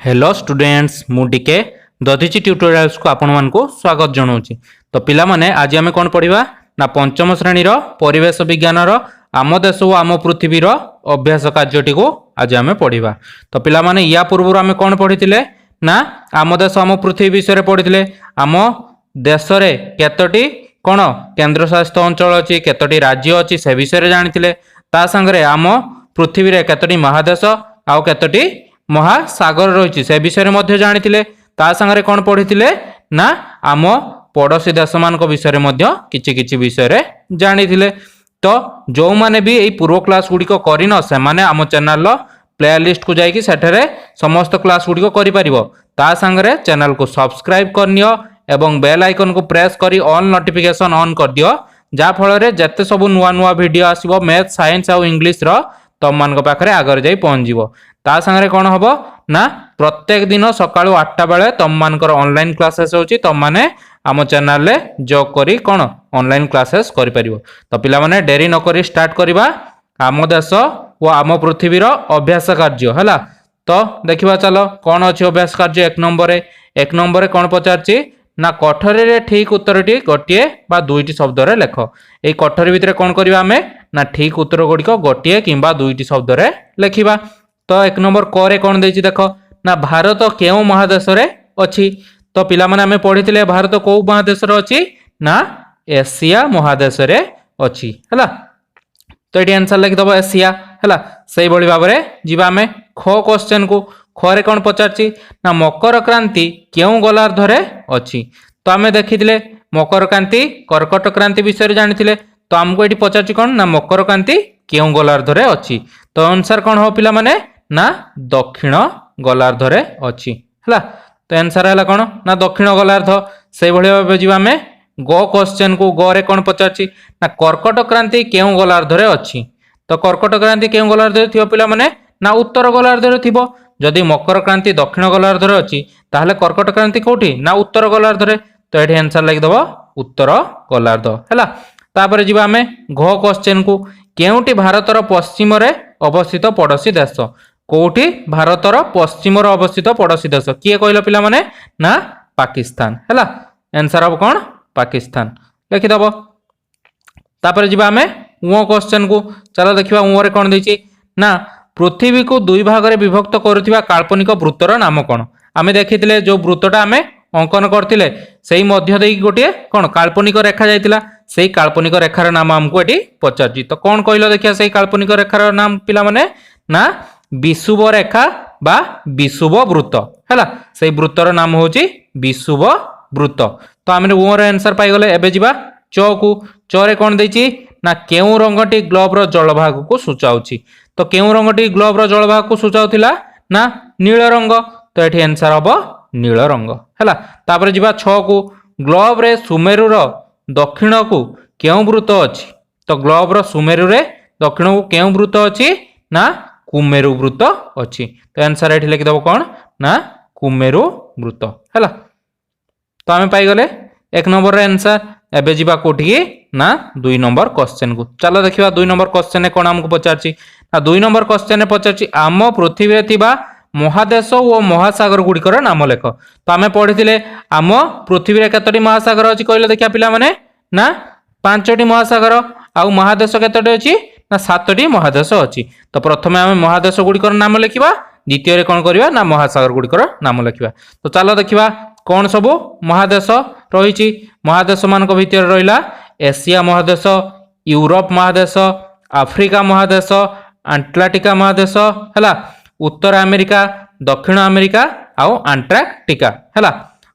Hello students मुझे Dadhichi tutorials को आपण मानक स्वागत जनाऊँ। तो पिला माने आज आम कौन पढ़ा ना पंचम श्रेणी परिवेश विज्ञान आम देश और आम पृथ्वी अभ्यास कार्यटी को आज आम पढ़ा। तो पिला माने या पूर्व आम कौन पढ़ी ना आम देश आम पृथ्वी विषय पढ़ी। आम देश में केतोटी कौन केन्द्र शासित अंचल अच्छी केतोटी राज्य अच्छी से विषय जानी ता संगे आम पृथ्वी रे केतोटी महादेश आउ केतोटी महासागर रही से विषय में जानी ता संगे कौन पढ़ी ना आम पड़ोशी देश मान विषय में किछि किछि विषय जानी। तो जो माने भी यही पूर्व क्लास गुड़िक करन से माने आम चैनल प्लेलिस्ट को जाइए सेठरे समस्त क्लास गुड़िक कर संगे चैनल को सब्सक्राइब करनियो एवं बेल आइकन को प्रेस करी ऑल नोटिफिकेशन ऑन कर दियो जा फल जेते सब नुआ नुआ वीडियो आसीबो मैथ साइंस और इंग्लिश तुम मान पाखे आगे जाई पहुंच जीवो। ता संगे कौन हम ना प्रत्येक दिन सकाळु 8टा बेले तुम मानकर ऑनलाइन क्लासेस होची तुम माने आम चैनल रे जॉब करी कौन ऑनलाइन क्लासेस करि परिबो। तो पिला माने देरी न करी स्टार्ट करिबा आम देश और आम पृथ्वी अभ्यास कार्य हैला। तो देखिबा चलो कौन अच्छी अभ्यास कार्य एक नंबर कौन पचारची ना कठरी रे ठीक उत्तरटी गोटे बा दुईटी शब्द रे लेख। ए कठरी भितर कौन करबा हमें ना ठीक उत्तर गुड़िक गोटे किंबा दुईटी शब्द रे लेखिबा। तो एक नंबर क कौन देछि देख ना भारत केउ महादेश रे अछि। तो पिला माने हमें पढ़िथिले भारत को महादेश रे अछि ना एशिया महादेश रे अछि हैला। तो ये आंसर लिखि दबो एशिया हैला। सेही भली भाबरे जिबा हमें ख क्वेश्चन को खरे कौन पचारची ना मकर क्रांति केउ गोलार्ध रे अछि। तो आमे देखिथिले मकर क्रांति कर्कट क्रांति विषय जानिथिले। तो हमको ये पचारची कौन ना मकर क्रांति केउ गोलार्ध रे अछि। तो आंसर कौन हो पिला माने ना दक्षिण गोलार्ध रे अछि हैला। तो आंसर हैला कौन ना दक्षिण गोलार्ध। सेही भली भाबे जिबा हमें ग क्वेश्चन को ग रे कौन पचारची ना कर्कट क्रांति केउ गोलार्ध रे अछि। तो कर्कट क्रांति केउ गोलार्ध रे थिबो पिला माने ना उत्तर गोलार्ध रे थिबो। जदि मकर क्रांति दक्षिण गोलार्ध रे अछि ताहले कर्कट क्रांति कोठी ना उत्तर गोलार्ध रे। तो एठी आंसर लिखि दबो उत्तर गोलार्ध हैला। तापर जिबा हमें घ क्वेश्चन को केउटी भारतर पश्चिम रे अवस्थित पड़ोसी देश कोठी भारतर पश्चिम रे अवस्थित पड़ोसी देश किए कहलो पिला माने ना पाकिस्तान हैला। आंसर अब कौन पाकिस्तान लिखि दबो। तापर जिबा हमें उ क्वेश्चन को चलो देखिबा उ रे कौन देछि ना पृथ्वी को दुई भाग में विभक्त करुवा काल्पनिक वृत्तर नाम कौन। आमे देखिथिले जो वृत्तटा आमे अंकन करथिले सेही मध्य देई गोटे कौन काल्पनिक रेखा जाइतिला सेही काल्पनिक रेखार नाम हमको एटी पचारजी। तो कौन कहलो देखिया सेही काल्पनिक रेखार नाम पिला माने ना विषुव रेखा बा विषुव वृत्त हैला। सेही वृत्तर नाम होची विषुव वृत्त। तो आमे उ रे आंसर पाई गले। एबे जिबा च को च रे कौन देछि ना केउ रंगटी ग्लोब रो जलभाग को सूचाउची। तो केउ रंगटी ग्लोब रो जलभाग को सूचाउथिला ना नील रंग। तो एठी आंसर हबो नील रंग हैला। तापर जिबा 6 को ग्लोब रे सुमेरु रो दक्षिण को केउ वृत्त अछि। तो ग्लोब रो सुमेरु रे दक्षिण को केउ वृत्त अछि ना कुमेरु वृत्त अछि। तो आंसर एठी लिखि दबो कौन ना कुमेरु वृत्त हैला। तो आमे पाई गले एक नंबर रे आंसर। एबे जिबा कोठी ना 2 नंबर क्वेश्चन को चलो देखिबा 2 नंबर क्वेश्चन ने कोन हमको पचारची ना 2 नंबर क्वेश्चन ने पचारची आम पृथ्वी रे थिबा महादेश और महासागर गुड़िकर नाम लेख। तो आमे पढ़िथिले आम पृथ्वी रे केतोटी महासागर अछि कहले देखिया पिला माने ना 5टी महासागर आउ महादेश केतोटी अछि ना 7टी महादेश अछि। तो प्रथमे आमे महादेश गुड़िकर नाम लेखिबा द्वितीय रे कोन करिवा ना महासागर गुड़िकर नाम लेखिबा। तो चलो देखिबा कौन सब महादेश रही। महादेश मान भितर रहिला एशिया महादेश यूरोप महादेश आफ्रिका महादेश आंटार्कटिका महादेश हैला उत्तर अमेरिका दक्षिण अमेरिका आउ अंटार्कटिका हैला।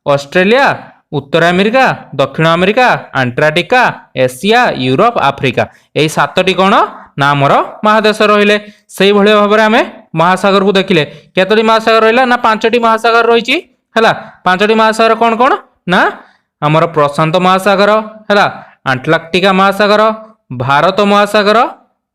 ऑस्ट्रेलिया उत्तर अमेरिका दक्षिण America Antarctica Asia Europe Africa यही 7टी कौन ना आमर महादेश रहिले। सेही भली भाबरे हमें महासागर को देखिले केतोटी महासागर रहिला ना 5टी महासागर रहिछि हैला। 5टी महासागर कौन कौन ना आमर प्रशांत महासागर हैला आंटार्कटिका महासागर भारत महासागर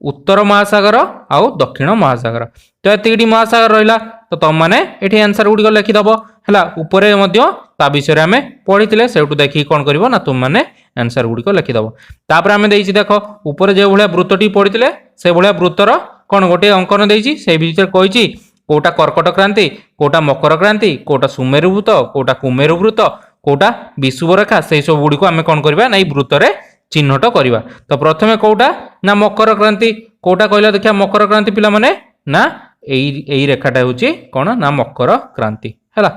उत्तर महासागर आउ दक्षिण महासागर। तो एतिकटी महासागर रहिला। तो तुम माने एठी आंसर गुडी लिखि दबो हैला। ऊपरे मध्य ता विषय हमें पढ़िथिले सेउटु देखि कोन करिवो ना तुम माने आंसर गुडी लिखि दबो। तापर हमें देइछि देखो ऊपरे जे भलिया वृत्तटी पढ़िथिले से भलिया वृत्तर कोन गोटे अंकन देइछि से भीतर कहिछि कोटा कर्कट क्रांति कोटा मकर क्रांति कोटा सुमेरु वृत्त कोटा कुमेरु वृत्त कोटा विषुव रेखा से सब गुड़ी को आम कौन करवा ना वृत्त रे चिन्हट करवा। तो प्रथमे कोटा ना मकर क्रांति कोटा कहला देखिया मकर क्रांति पिला माने ना एई रेखाटा होची कौन ना मकर क्रांति हैला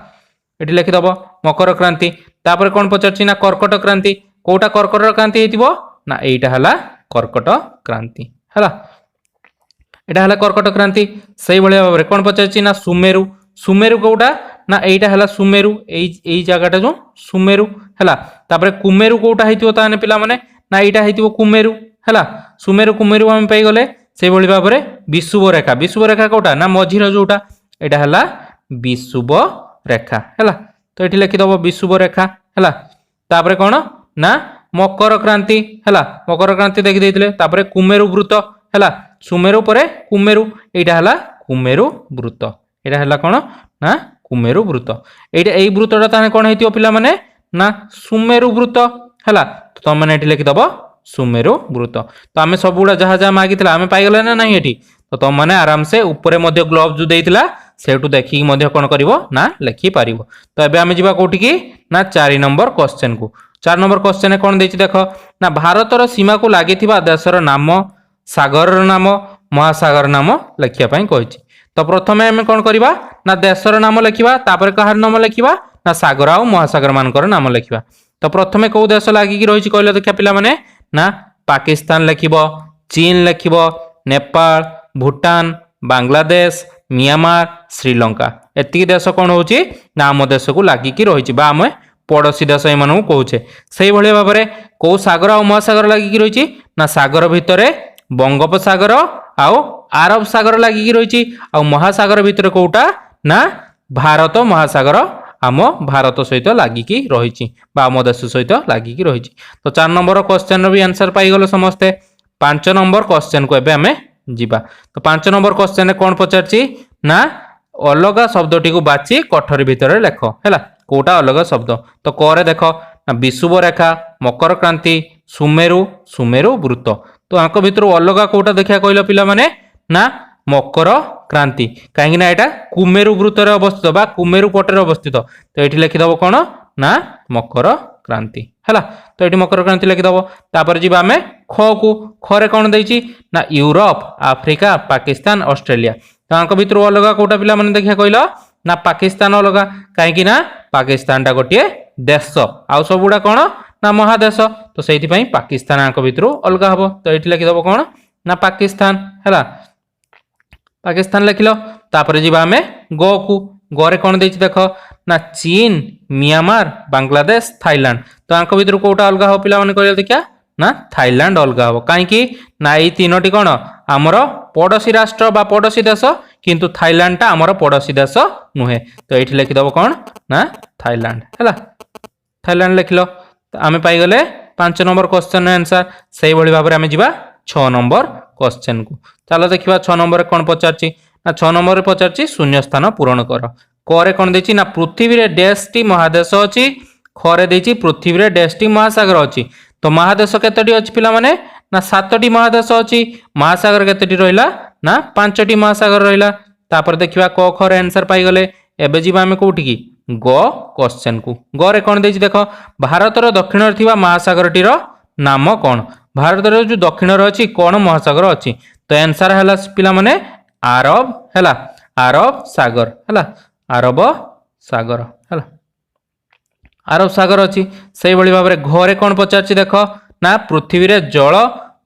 एठी लिखि दबो मकर क्रांति। तापर कौन पचारछि ना कर्कट क्रांति कोटा कर्कट क्रांति हेतिबो ना एइटा हला कर्कट क्रांति हैला एटा हला कर्कट क्रांति। सेही भलिया भाबरे कौन पचारछि ना सुमेरु सुमेरु कोटा ना एइटा हला सुमेरु एई जगहटा जो सुमेरु हैला। तापर कुमेरु कोटा हेतिबो ताने पिला माने ना एइटा हेतिबो कुमेरु हैला सुमेरु कुमेरु हम पाई गले। सेही भली भाबरे विषुव रेखा कोटा ना मझिर जोटा एटा हला विषुव रेखा हैला। तो एठी लिखि दबो विषुव रेखा हैला। तापर कोन ना मकर क्रांति हैला मकर क्रांति देखि देथिले। तापर कुमेरु वृत्त हैला सुमेरु परे कुमेरु एटा हला कुमेरु वृत्त एटा हला कोन ना कुमेरु वृत्त एटा एई वृत्तटा ताने कोन हेतियो पिला माने ना सुमेरु वृत्त हैला। तो तुम माने एठी लिखि दबो सुमेरु वृत्त। तो आमे सब गुडा जहा जहा मागितला आमे पाई गले ना नाही एठी। तो तुम माने आराम से ऊपर मध्य ग्लोव जो देइतला सेटु देखि मध्य कोन करिवो ना लिखि पारिवो। तो एबे आमे जिबा कोठी की ना 4 नंबर क्वेश्चन को। 4 नंबर क्वेश्चन कोन देछि देखो ना भारतर सीमा को लागिथिबा देशर नाम सागर नाम महासागर नाम लिखिया पई कहिछि। तो प्रथमे आमे कोन करिबा ना देशर नाम लिखिबा तापर कहार नाम लिखिबा ना सागर आ महासागर मानकर नाम लिखिबा। तो प्रथमे को देश लागि रहिछि कहले देखिया पिला माने ना पाकिस्तान लिखिबो चीन लिखिबो नेपाल भूटान बांग्लादेश म्यांमार श्रीलंका एति देश कोन होछि ना आम देश को लागि की रहिछि बा आमे पड़ोसी देश एमानू कहूचे। सेही भली भाबरे को सागर आ महासागर लागि की रहिछि ना सागर भितरे बंगोपसागर आउ अरब सागर लागि रहिछि आ महासागर भितर कोटा ना भारत महासागर आम भारत सहित लागिकी रहिछि बा आम देश सहित लागिकी रहिछि। तो 4 नंबर क्वेश्चन रो भी आंसर पाई गलो समस्ते। 5 नंबर क्वेश्चन को एबे हमें जिबा। तो 5 नंबर क्वेश्चन ने कोन पचारछि ना अलगा शब्दटी को बाची कठरी भितर लेख हैला कोटा अलग शब्द। तो करे देखो ना विषुव रेखा मकर क्रांति सुमेरु सुमेरु वृत्त। तो आंक भितर अलगा कोटा देखिया कहला पिला माने ना मकर क्रांति कहीं ना एटा कुमेरु वृत्त रे अवस्थित बा कुमेरु पटे अवस्थित। तो एठी लिखि दबो कोन ना मकर क्रांति हैला। तो एठी मकर क्रांति लिखि दबो। तापर जिबा हमें ख को ख रे कोन देछि ना यूरोप अफ्रीका पाकिस्तान ऑस्ट्रेलिया। तो आंक भितर अलगा कोटा पिला माने देखिया कहला ना पाकिस्तान अलगा कहीं ना पाकिस्तान टा गोटे देश आ सब गुडा कोन ना महादेश। तो सेठी पई पाकिस्तान आंक भितर अलगा हबो। तो एठी लिखि दबो कोन ना पाकिस्तान हैला पाकिस्तान लिखिलो। तापर जिबा हमें गो को गोरे कोन देछि देखो ना चीन म्यांमार बांग्लादेश थाईलैंड। तो आंक भितर कोटा अलगा हो पिला माने कहले देखिया ना थाईलैंड अलगा हो कहीं कि ना एई तीनोटी कोन हमर पड़ोसी राष्ट्र बा पड़ोसी देश किंतु थाईलैंड टा हमर पड़ोसी देश नुहे। तो एठी लिखि दबो कोन ना थाईलैंड हैला थाईलैंड लिखिलो। तो आमे पाई गले 5 नंबर क्वेश्चन आंसर। सेही भली भाबरे आमे जिबा 6 नंबर क्वेश्चन को। चलो देखिबा 6 नंबर कोन पचारछि ना 6 नंबर रे पचारछि शून्य स्थान पूरण कर। करे कोन देछि ना पृथ्वी रे डैश टी महादेश अछि खरे देछि पृथ्वी रे डैश टी महासागर अछि। तो महादेश केतटी अछि पिला माने ना 7टी महादेश अछि महासागर केतटी रहिला ना 5टी महासागर रहिला। तापर देखिबा क ख रे आंसर पाई गले। एबे जिबा हमें कोठी की ग क्वेश्चन को। ग रे कोन देछि देखो भारतर दक्षिण रे थिबा महासागरटी रो नाम कोन भारत रे जो दक्षिण रे अछि कोन महासागर अछि। तो आंसर हला पिला माने अरब हला अरब सागर हला अरब सागर हला अरब सागर अछि। सेही भली भाबरे घरे कोन पचारछि देखो ना पृथ्वी रे जल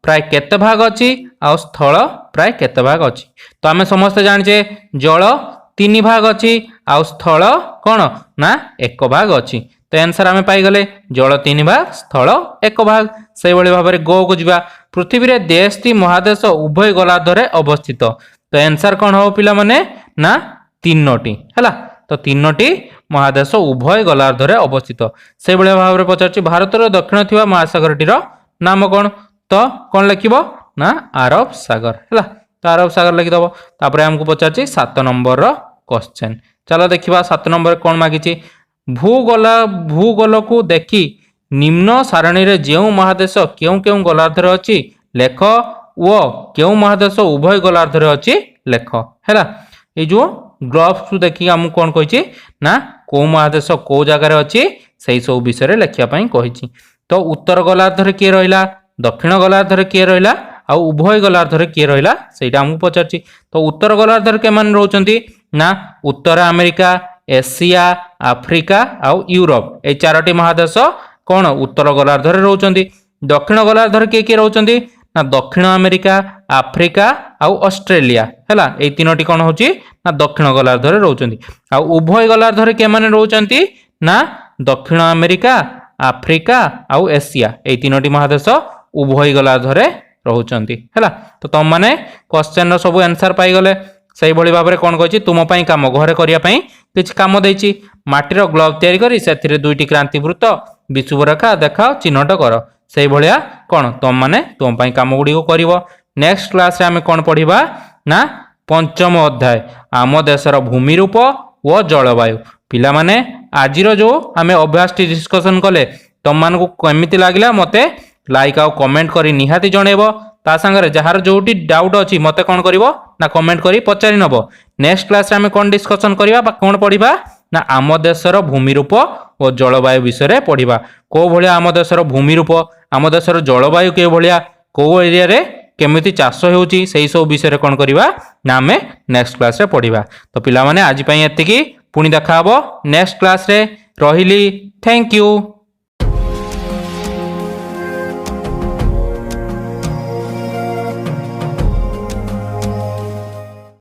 प्राय केते भाग अछि आ स्थल प्राय केते भाग अछि। तो आमे समस्त जानिछे जल 3 भाग अछि आ स्थल कोन ना 1 भाग अछि। तो आंसर आमे पाई गले जल 3 भाग स्थल 1 भाग। सेही भली भाबरे गो को जिबा पृथ्वी रे देशटी महादेश उभय गोलार्धरे अवस्थित। तो आंसर कोन हो पिला माने ना 3टी हैला। तो 3टी महादेश उभय गोलार्धरे अवस्थित। सेही भली भाबरे पचारछि भारतर दक्षिण थिबा महासागरटीर नाम कोन। तो कोन लिखिबो ना अरब सागर हैला। तो अरब सागर लिखि दबो। तापर हमकु पचारछि 7 नंबर रो क्वेश्चन। चलो देखिबा 7 नंबर कोन मागिछि भूगोल को देखि निम्न सारणी रे जेउ महादेश केउ केउ गोलार्धरे अछि लेख ओ केउ महादेश उभय गोलार्धरे अछि लेख हैला। ए जो ग्लोब्स देखिए आमको कौन कही ना कौ महादेश कौ जगार अच्छी से सब विषय लिखापी कही। तो उत्तर गोलार्धर किए रहा दक्षिण गोलार्धर किए रहा आ उभय गोलार्धर किए रहा से आमको पचार। तो उत्तर गोलार्धर के मान रोचंती ना उत्तर अमेरिका एशिया आफ्रिका आउ यूरोप ये चारोटी महादेश कौन उत्तर गोलार्धर रोचंती। दक्षिण गोलार्धर किए किए रोचंती ना दक्षिण अमेरिका आफ्रिका आउ ऑस्ट्रेलिया हैला ए तीनोटी कौन होची ना दक्षिण गोलार्धर रोचंती। आ उभय गोलार्धर के माने रोचंती ना दक्षिण अमेरिका आफ्रिका आउ एशिया ए तीनोटी महादेश उभय गोलार्धर रोचंती हैला। तो तुम माने क्वेश्चन रो सब आंसर पाई गले। से भली भाव में कौन कही तुम कम घरे करने किसी कम देती माटीर ग्लोव तैयारी करी से दुईटी क्रांतिवृत्त विषुवरेखा देखाओ चिन्हट कर से भाया कौन तुम मैंने तुम कम गुड़ी कर। नेक्स्ट क्लास रे आम कौन पढ़ा ना पंचम अध्याय आम देशर भूमि रूप व जलवायु। पिला माने आजिर जो आम अभ्यास डिस्कसन कले तुम मान कमी लगला मत लाइक आउ कमेंट करी निहाती जनइब। ता संगे जार जोटी डाउट अच्छी मत कौन कर ना कमेंट करी पचारि नब। नेक्स्ट क्लास रे आम कौन डिस्कसन करवा कौन पढ़ा ना आम देशर भूमि रूप और जलवायु विषय पढ़ा कौ भाया आम देशर भूमि रूप आम देशर जलवायु के भाया कौ एरिया रे केमिति चाष होउची सेही सब विषय कौन करवा ना आम नेक्स्ट क्लास रे पढ़ा। तो पिला माने आज पई एतिकी पुणी देखा हबो नेक्स्ट क्लास रे। रहिली थैंक यू।